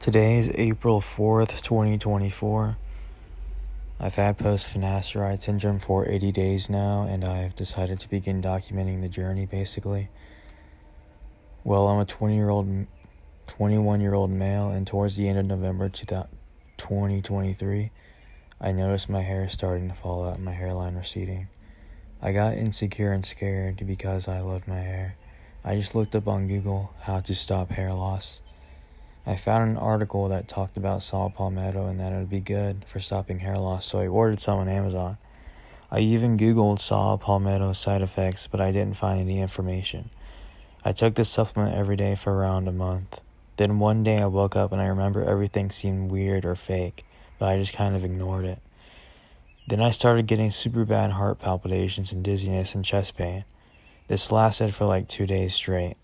Today is April 4th, 2024. I've had post-finasteride syndrome for 80 days now, and I've decided to begin documenting the journey, basically. Well, I'm a 21-year-old male, and towards the end of November 2023, I noticed my hair starting to fall out and my hairline receding. I got insecure and scared because I loved my hair. I just looked up on Google how to stop hair loss. I found an article that talked about saw palmetto and that it would be good for stopping hair loss, so I ordered some on Amazon. I even Googled saw palmetto side effects, but I didn't find any information. I took this supplement every day for around a month. Then one day I woke up and I remember everything seemed weird or fake, but I just kind of ignored it. Then I started getting super bad heart palpitations and dizziness and chest pain. This lasted for like 2 days straight.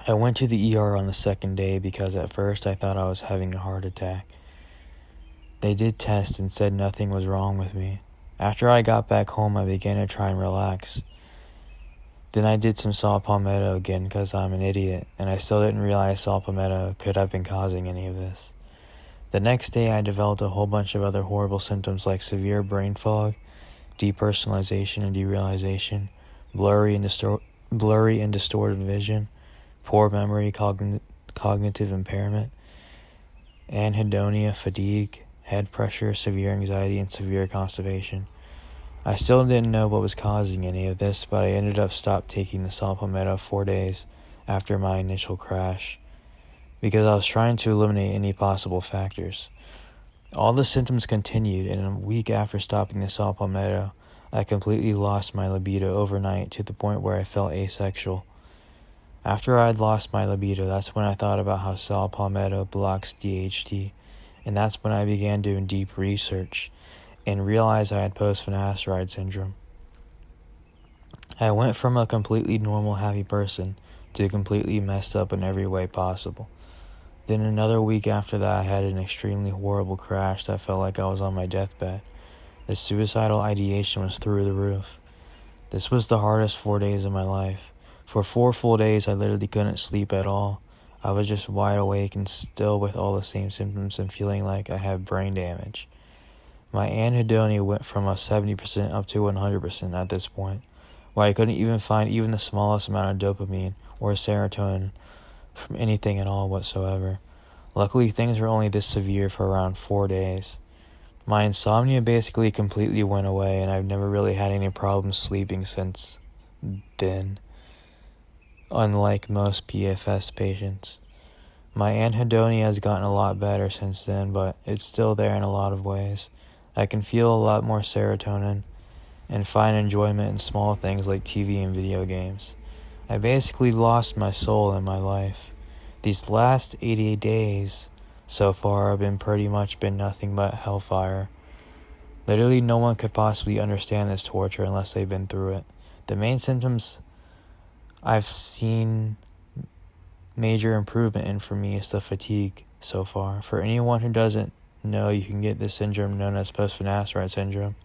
I went to the ER on the second day because at first I thought I was having a heart attack. They did tests and said nothing was wrong with me. After I got back home, I began to try and relax. Then I did some saw palmetto again because I'm an idiot, and I still didn't realize saw palmetto could have been causing any of this. The next day I developed a whole bunch of other horrible symptoms like severe brain fog, depersonalization and derealization, blurry and distorted vision, poor memory, cognitive impairment, anhedonia, fatigue, head pressure, severe anxiety, and severe constipation. I still didn't know what was causing any of this, but I ended up stopped taking the saw palmetto 4 days after my initial crash because I was trying to eliminate any possible factors. All the symptoms continued, and a week after stopping the saw palmetto, I completely lost my libido overnight to the point where I felt asexual. After I had lost my libido, that's when I thought about how saw palmetto blocks DHT, and that's when I began doing deep research and realized I had post-finasteride syndrome. I went from a completely normal, happy person to completely messed up in every way possible. Then another week after that, I had an extremely horrible crash that felt like I was on my deathbed. The suicidal ideation was through the roof. This was the hardest 4 days of my life. For 4 full days, I literally couldn't sleep at all. I was just wide awake and still with all the same symptoms and feeling like I had brain damage. My anhedonia went from a 70% up to 100% at this point, where I couldn't even find even the smallest amount of dopamine or serotonin from anything at all whatsoever. Luckily, things were only this severe for around 4 days. My insomnia basically completely went away, and I've never really had any problems sleeping since then, unlike most PFS patients. My anhedonia has gotten a lot better since then, but it's still there in a lot of ways. I can feel a lot more serotonin and find enjoyment in small things like TV and video games. I basically lost my soul in my life. These last 88 days so far have pretty much been nothing but hellfire. Literally no one could possibly understand this torture unless they've been through it. The main symptoms I've seen major improvement in for me is the fatigue so far. For anyone who doesn't know, you can get this syndrome known as post-finasteride syndrome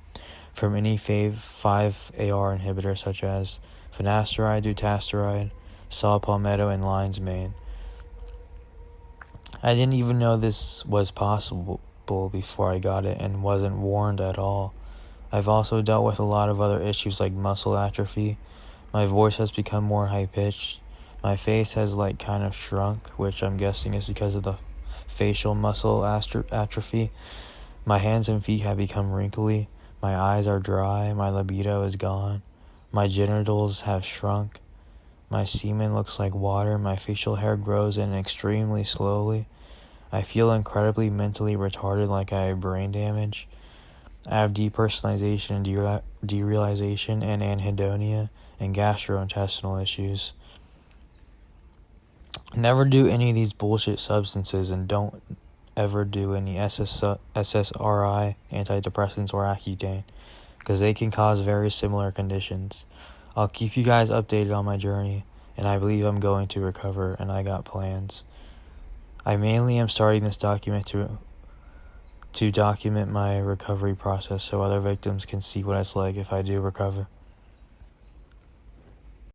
from any 5-AR inhibitor such as finasteride, dutasteride, saw palmetto, and lion's mane. I didn't even know this was possible before I got it and wasn't warned at all. I've also dealt with a lot of other issues like muscle atrophy. My voice has become more high-pitched. My face has kind of shrunk, which I'm guessing is because of the facial muscle atrophy. My hands and feet have become wrinkly. My eyes are dry. My libido is gone. My genitals have shrunk. My semen looks like water. My facial hair grows in extremely slowly. I feel incredibly mentally retarded, like I have brain damage. I have depersonalization and derealization and anhedonia and gastrointestinal issues. Never do any of these bullshit substances, and don't ever do any SSRI, antidepressants, or Accutane, because they can cause very similar conditions. I'll keep you guys updated on my journey, and I believe I'm going to recover, and I got plans. I mainly am starting this document to document my recovery process so other victims can see what it's like if I do recover.